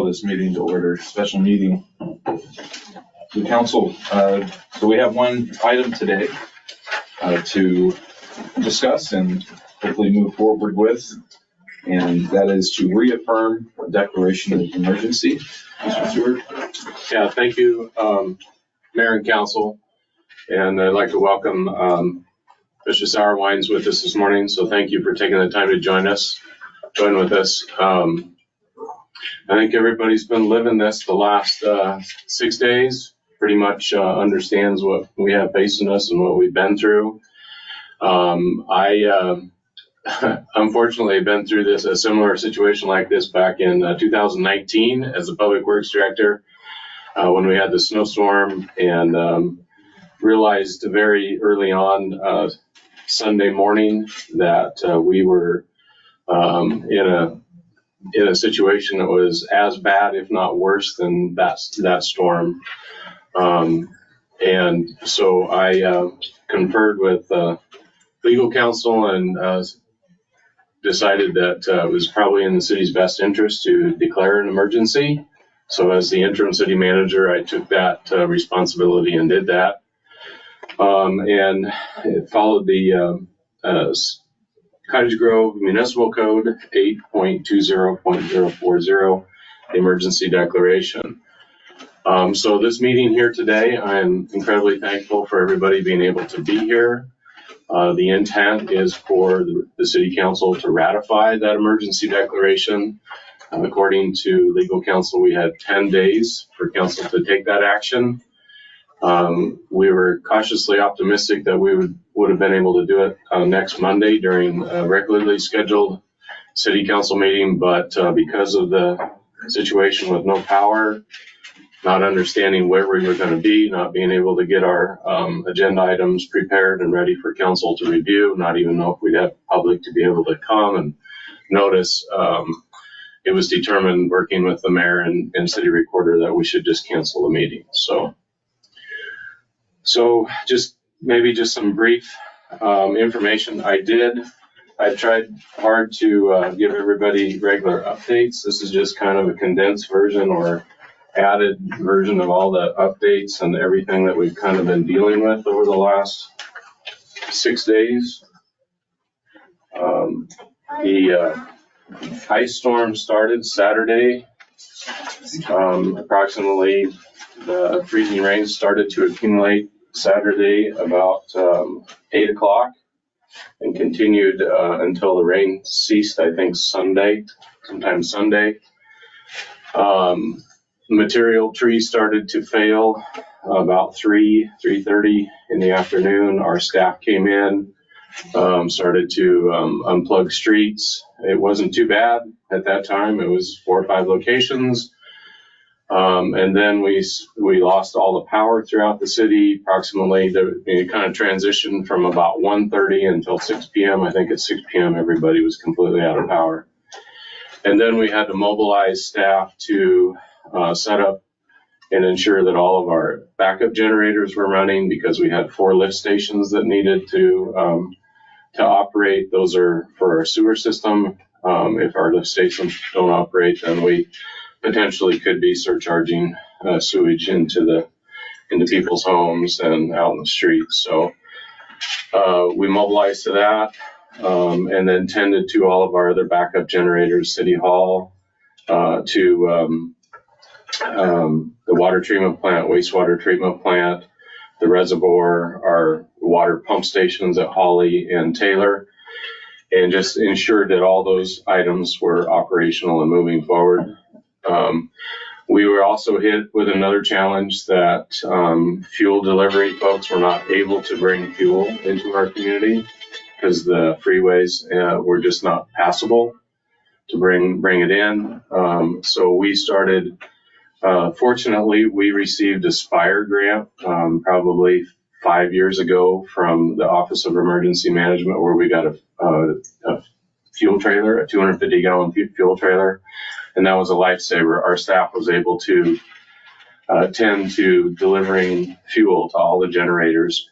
call this meeting to order, special meeting. The council, so we have one item today to discuss and hopefully move forward with, and that is to reaffirm a declaration of emergency. Mr. Stewart. Yeah, thank you, Mayor and Council, and I'd like to welcome Mr. Sauerwein's with us this morning, so thank you for taking the time to join with us. I think everybody's been living this the last 6 days, pretty much understands what we have facing us and what we've been through. I unfortunately have been through a similar situation like this back in 2019 as a public works director when we had the snowstorm, and realized very early on Sunday morning that we were in a situation that was as bad, if not worse, than that storm. And so I conferred with legal counsel and decided that it was probably in the city's best interest to declare an emergency. So as the interim city manager, I took that responsibility and did that. And it followed the Cottage Grove Municipal Code 8.20.040, emergency declaration. So this meeting here today, I'm incredibly thankful for everybody being able to be here. The intent is for the City Council to ratify that emergency declaration. According to legal counsel, we had 10 days for council to take that action. We were cautiously optimistic that we would have been able to do it next Monday during a regularly scheduled city council meeting, but because of the situation with no power, not understanding where we were going to be, not being able to get our agenda items prepared and ready for council to review, not even know if we'd have public to be able to come and notice, it was determined, working with the mayor and city recorder, that we should just cancel the meeting. So just maybe just some brief information. I tried hard to give everybody regular updates. This is just kind of a condensed version or added version of all the updates and everything that we've kind of been dealing with over the last 6 days. The ice storm started Saturday. Approximately the freezing rain started to accumulate Saturday about 8 o'clock and continued until the rain ceased, I think sometime Sunday. Material trees started to fail about 3:30 in the afternoon. Our staff came in, started to unplug streets. It wasn't too bad at that time. It was 4 or 5 locations. And then we lost all the power throughout the city. Approximately, it kind of transitioned from about 1:30 until 6 p.m. I think at 6 p.m. everybody was completely out of power. And then we had to mobilize staff to set up and ensure that all of our backup generators were running, because we had 4 lift stations that needed to operate. Those are for our sewer system. If our lift stations don't operate, then we potentially could be surcharging sewage into people's homes and out in the streets. So we mobilized to that, and then tended to all of our other backup generators, City Hall, to the water treatment plant, wastewater treatment plant, the reservoir, our water pump stations at Holly and Taylor, and just ensured that all those items were operational and moving forward. We were also hit with another challenge that fuel delivery folks were not able to bring fuel into our community because the freeways were just not passable to bring it in. So we started, fortunately, we received a SPIRE grant probably 5 years ago from the Office of Emergency Management, where we got a fuel trailer, a 250-gallon fuel trailer. And that was a lifesaver. Our staff was able to tend to delivering fuel to all the generators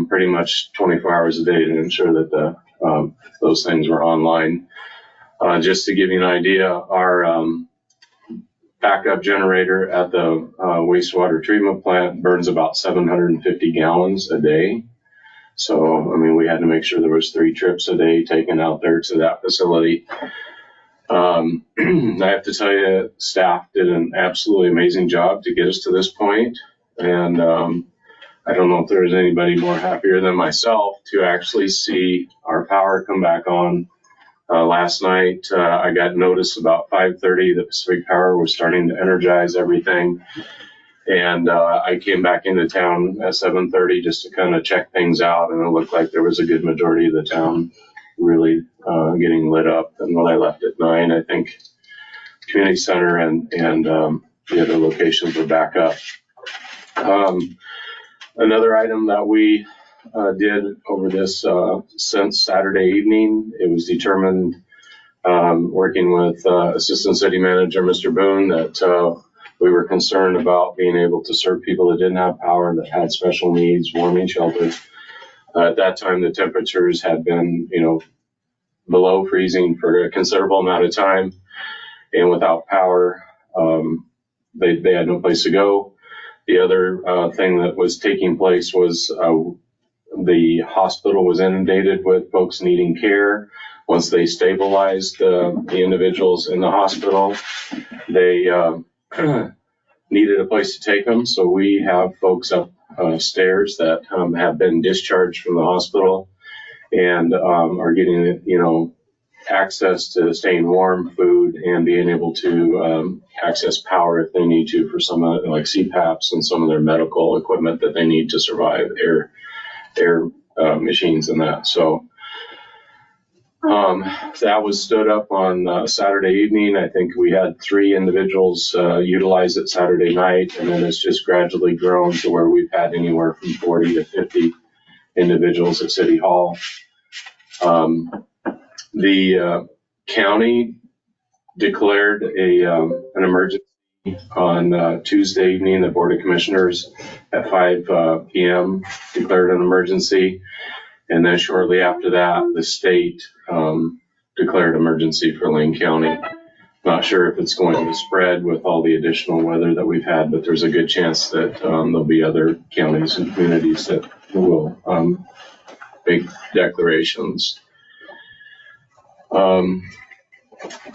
pretty much 24 hours a day to ensure that those things were online. Just to give you an idea, our backup generator at the wastewater treatment plant burns about 750 gallons a day. So, I mean, we had to make sure there was 3 trips a day taken out there to that facility. I have to tell you, staff did an absolutely amazing job to get us to this point. And I don't know if there's anybody more happier than myself to actually see our power come back on. Last night, I got notice about 5:30 that Pacific Power was starting to energize everything. And I came back into town at 7:30 just to kind of check things out. And it looked like there was a good majority of the town really getting lit up. And when I left at 9, I think community center and the other locations were back up. Another item that we did over this since Saturday evening, it was determined, working with Assistant City Manager Mr. Boone, that we were concerned about being able to serve people that didn't have power, that had special needs, warming shelters. At that time, the temperatures had been, below freezing for a considerable amount of time, and without power, they had no place to go. The other thing that was taking place was the hospital was inundated with folks needing care. Once they stabilized the individuals in the hospital, they needed a place to take them. So we have folks upstairs that have been discharged from the hospital and are getting, access to staying warm, food, and being able to access power if they need to for some of like CPAPs and some of their medical equipment that they need to survive, air machines and that. So that was stood up on Saturday evening. I think we had 3 individuals utilize it Saturday night, and then it's just gradually grown to where we've had anywhere from 40 to 50 individuals at City Hall. The county declared an emergency on Tuesday evening. The Board of Commissioners at 5 p.m. declared an emergency. And then shortly after that, the state declared emergency for Lane County. Not sure if it's going to spread with all the additional weather that we've had, but there's a good chance that there'll be other counties and communities that will make declarations.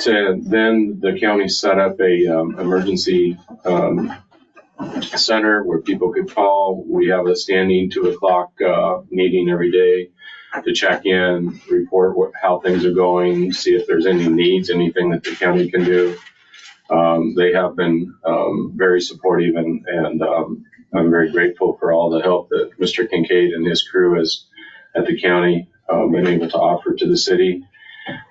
Then the county set up a emergency center where people could call. We have a standing 2:00 meeting every day to check in, report how things are going, see if there's any needs, anything that the county can do. They have been very supportive, and I'm very grateful for all the help that Mr. Kincaid and his crew has at the county been able to offer to the city.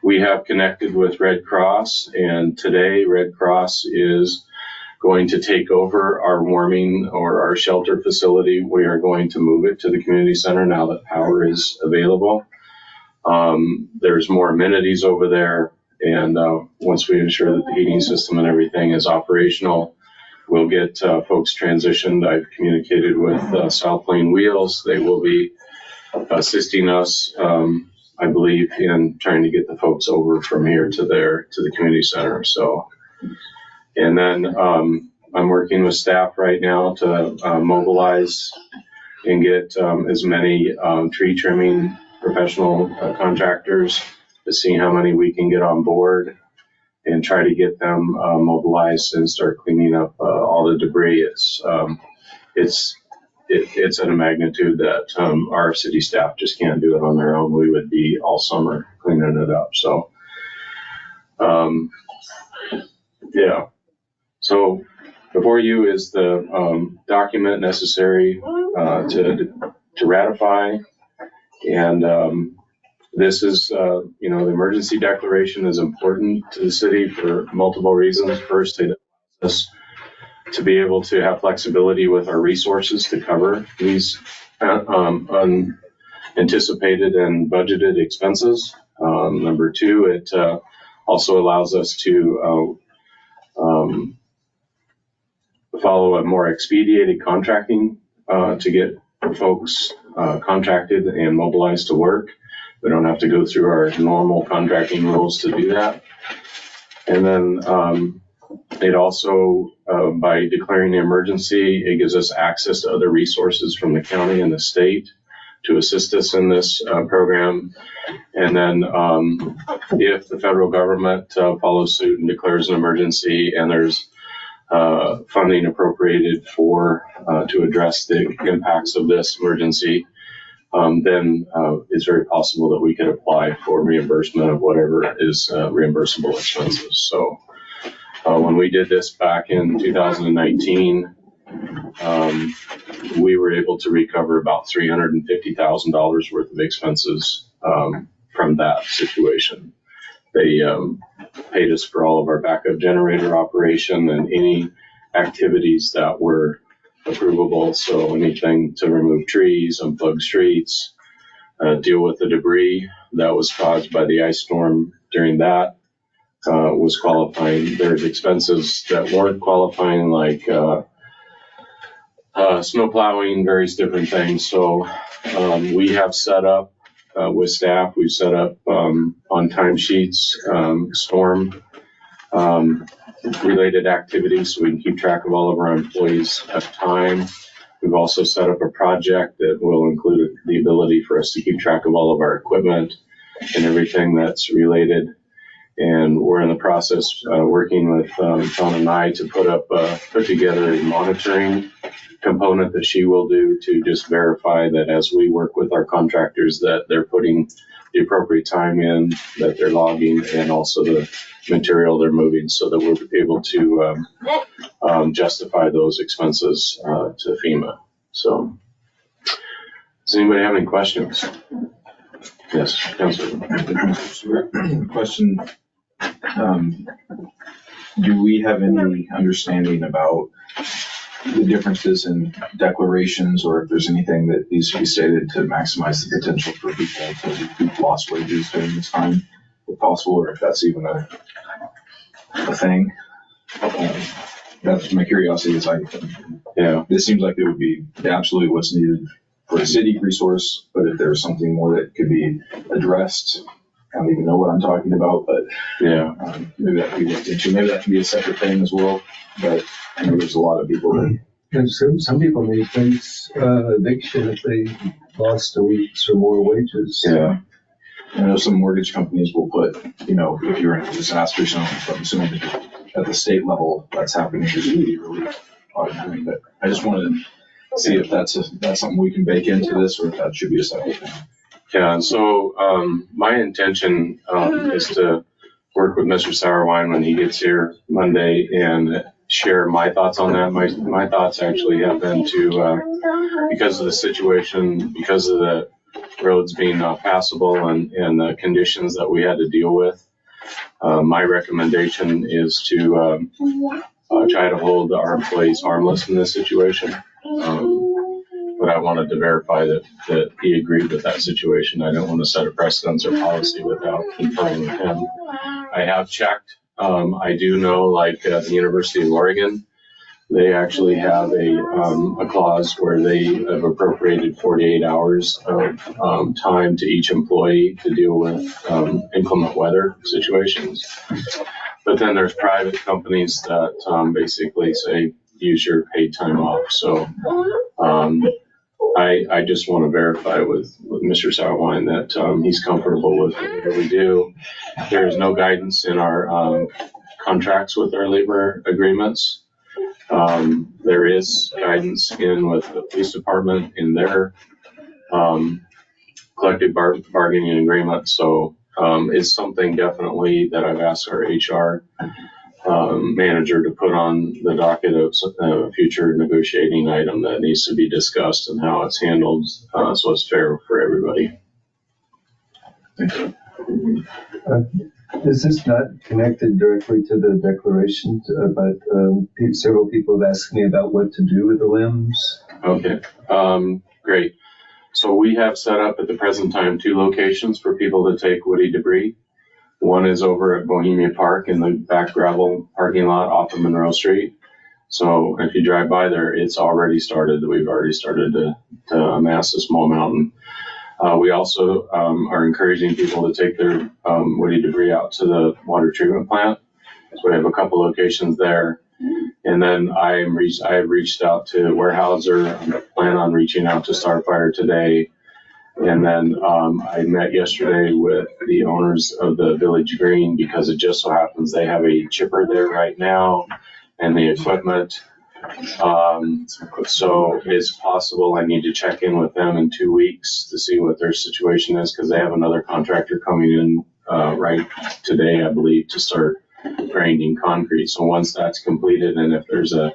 We have connected with Red Cross, and today Red Cross is going to take over our warming or our shelter facility. We are going to move it to the community center now that power is available. There's more amenities over there, and once we ensure that the heating system and everything is operational, we'll get folks transitioned. I've communicated with South Lane Wheels. They will be assisting us, I believe, in trying to get the folks over from here to the community center. So, and then I'm working with staff right now to mobilize and get as many tree trimming professional contractors to see how many we can get on board and try to get them mobilized and start cleaning up all the debris. It's at a magnitude that our city staff just can't do it on their own. We would be all summer cleaning it up. So, yeah. So before you is the document necessary to ratify. And this is, the emergency declaration is important to the city for multiple reasons. First, it allows us to be able to have flexibility with our resources to cover these unanticipated and budgeted expenses. Number 2, it also allows us to follow a more expedited contracting to get folks contracted and mobilized to work. We don't have to go through our normal contracting rules to do that. And then It also, by declaring the emergency, it gives us access to other resources from the county and the state to assist us in this program. And then if the federal government follows suit and declares an emergency and there's funding appropriated for to address the impacts of this emergency, then it's very possible that we could apply for reimbursement of whatever is reimbursable expenses. So when we did this back in 2019, we were able to recover about $350,000 worth of expenses from that situation. They paid us for all of our backup generator operation and any activities that were approvable. So anything to remove trees, unplug streets, deal with the debris that was caused by the ice storm during that was qualifying. There's expenses that weren't qualifying, like snow plowing, various different things. So we have set up with staff, we've set up on timesheets, storm related activities so we can keep track of all of our employees at time. We've also set up a project that will include the ability for us to keep track of all of our equipment and everything that's related. And we're in the process working with John and I to put together a monitoring component that she will do to just verify that as we work with our contractors that they're putting the appropriate time in, that they're logging, and also the material they're moving, so that we're able to justify those expenses to FEMA. So does anybody have any questions? Yes, Councilor. Question. Do we have any understanding about the differences in declarations, or if there's anything that needs to be stated to maximize the potential for people to recoup lost wages during this time, if possible, or if that's even a thing? That's my curiosity. Is this seems like it would be absolutely what's needed for a city resource, but if there's something more that could be addressed, I don't even know what I'm talking about, but maybe that could be looked into. Maybe that can be a separate thing as well. But I know there's a lot of people that. And some people may face eviction if they lost a week's or more wages. Yeah. I know some mortgage companies will put, if you're in a disaster zone, but I'm assuming that at the state level that's happening, there's really automatic. But I just wanted to see if that's something we can bake into this, or if that should be a separate thing. Yeah, and so my intention is to work with Mr. Sourwine when he gets here Monday and share my thoughts on that. My thoughts actually have been to, because of the situation, because of the roads being not passable and the conditions that we had to deal with, my recommendation is to try to hold our employees harmless in this situation. But I wanted to verify that he agreed with that situation. I don't want to set a precedence or policy without conferring with him. I have checked. I do know, like at the University of Oregon, they actually have a clause where they have appropriated 48 hours of time to each employee to deal with inclement weather situations. But then there's private companies that basically say, use your paid time off. So I just want to verify with Mr. Sourwine that he's comfortable with whatever we do. There is no guidance in our contracts with our labor agreements. There is guidance with the police department in their collective bargaining agreement. So it's something definitely that I've asked our HR manager to put on the docket of a future negotiating item that needs to be discussed and how it's handled, so it's fair for everybody. This is not connected directly to the declaration, but several people have asked me about what to do with the limbs. Okay, great. So we have set up at the present time 2 locations for people to take woody debris. One is over at Bohemia Park in the back gravel parking lot off of Monroe Street. So if you drive by there, it's already started. We've already started to amass a small mountain. We also are encouraging people to take their woody debris out to the water treatment plant. So we have a couple locations there. And then I have reached out to Weyerhaeuser. I plan on reaching out to Starfire today. And then I met yesterday with the owners of the Village Green because it just so happens they have a chipper there right now and the equipment. So it's possible I need to check in with them in 2 weeks to see what their situation is because they have another contractor coming in right today, I believe, to start grinding concrete. So once that's completed and if there's an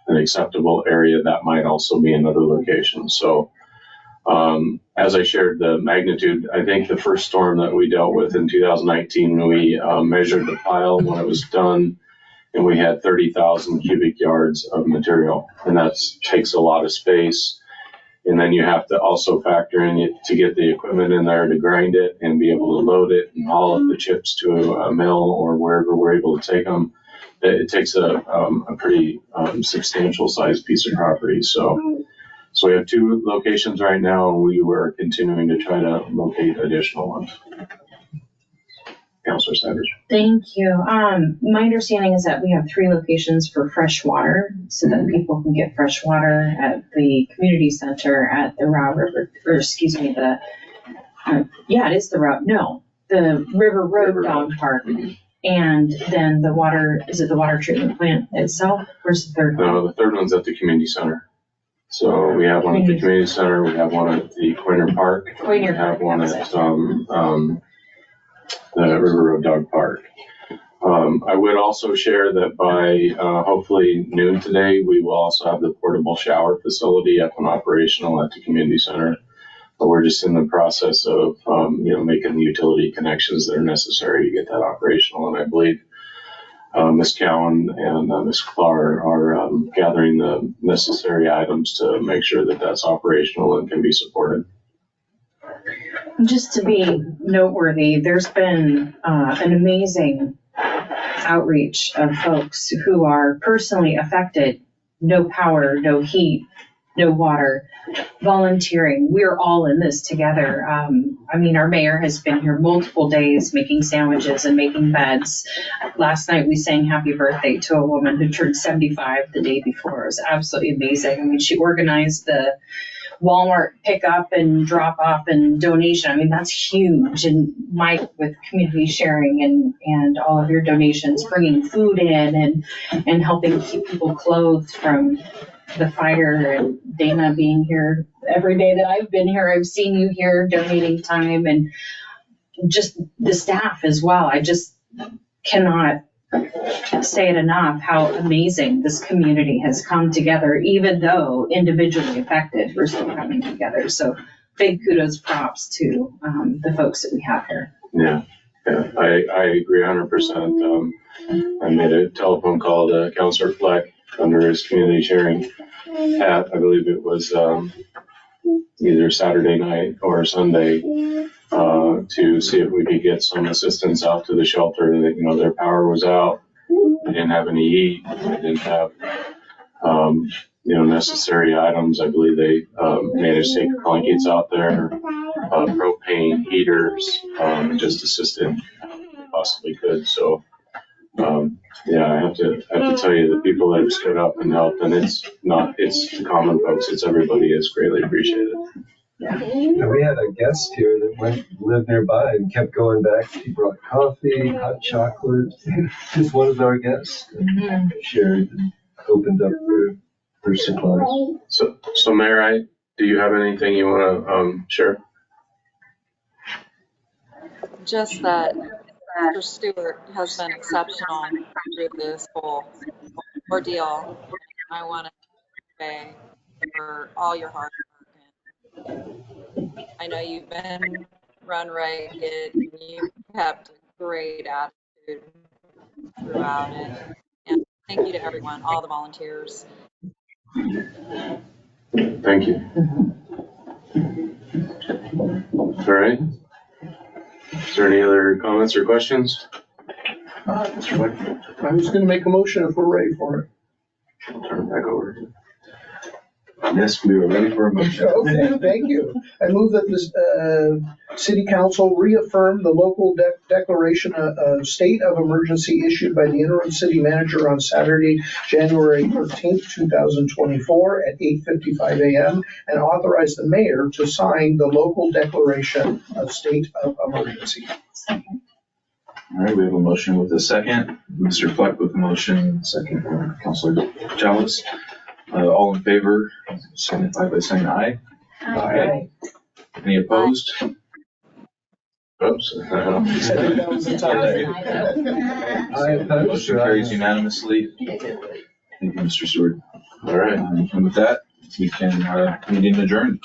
acceptable area, that might also be another location. So as I shared the magnitude, I think the first storm that we dealt with in 2019, we measured the pile when it was done, and we had 30,000 cubic yards of material, and that takes a lot of space. And then you have to also factor in it to get the equipment in there to grind it and be able to load it and haul up the chips to a mill or wherever we're able to take them. It takes a pretty substantial sized piece of property. So we have 2 locations right now, and we were continuing to try to locate additional ones. Councilor Savage. Thank you. My understanding is that we have 3 locations for fresh water so that people can get fresh water at the community center at the River Road Dog Park. And then the water, is it the water treatment plant itself? Where's the third one? No, the third one's at the community center. So we have one at the community center, we have one at the Coiner Park, we have one at the River Road Dog Park. I would also share that by hopefully noon today, we will also have the portable shower facility up and operational at the community center. But we're just in the process of making the utility connections that are necessary to get that operational. And I believe Ms. Cowan and Ms. Clark are gathering the necessary items to make sure that that's operational and can be supported. Just to be noteworthy, there's been an amazing outreach of folks who are personally affected. No power, no heat, no water, volunteering. We're all in this together. Our mayor has been here multiple days making sandwiches and making beds. Last night we sang happy birthday to a woman who turned 75 the day before. It was absolutely amazing. She organized the Walmart pickup and drop off and donation. That's huge. And Mike with community sharing and all of your donations, bringing food in and helping keep people clothed from the fire, and Dana being here every day that I've been here. I've seen you here donating time, and just the staff as well. I just cannot say it enough how amazing this community has come together, even though individually affected, we're still coming together. So big kudos, props to the folks that we have here. Yeah, I agree 100%. I made a telephone call to Councilor Fleck under his community sharing hat. I believe it was either Saturday night or Sunday to see if we could get some assistance out to the shelter. That their power was out, they didn't have any heat, they didn't have necessary items. I believe they managed to take blankets out there, propane heaters, just assisted possibly could. So. I have to tell you, the people that have stood up and helped, and it's the common folks, it's everybody, is greatly appreciated. Yeah. And we had a guest here that lived nearby and kept going back. He brought coffee, hot chocolate. Just one of our guests and shared and opened up their supplies. So Mayor, do you have anything you want to share? Just that Mr. Stewart has been exceptional through this whole ordeal. I want to thank you for all your hard work. I know you've been run ragged and you kept a great attitude throughout it. And thank you to everyone, all the volunteers. Thank you. All right. Is there any other comments or questions? I was going to make a motion if we're ready for it. I'll turn it back over. Yes, we are ready for a motion. Okay, thank you. I move that this city council reaffirm the local declaration of state of emergency issued by the interim city manager on Saturday, January 13th, 2024 at 8:55 a.m. and authorize the mayor to sign the local declaration of state of emergency. All right, we have a motion with a second. Mr. Fleck with the motion, second Councilor Chalice. All in favor, signify by saying aye. Aye. Any opposed? Oops. That was the time. I oppose. Motion carries unanimously. Thank you, Mr. Stewart. All right. And with that, we can, meeting adjourned.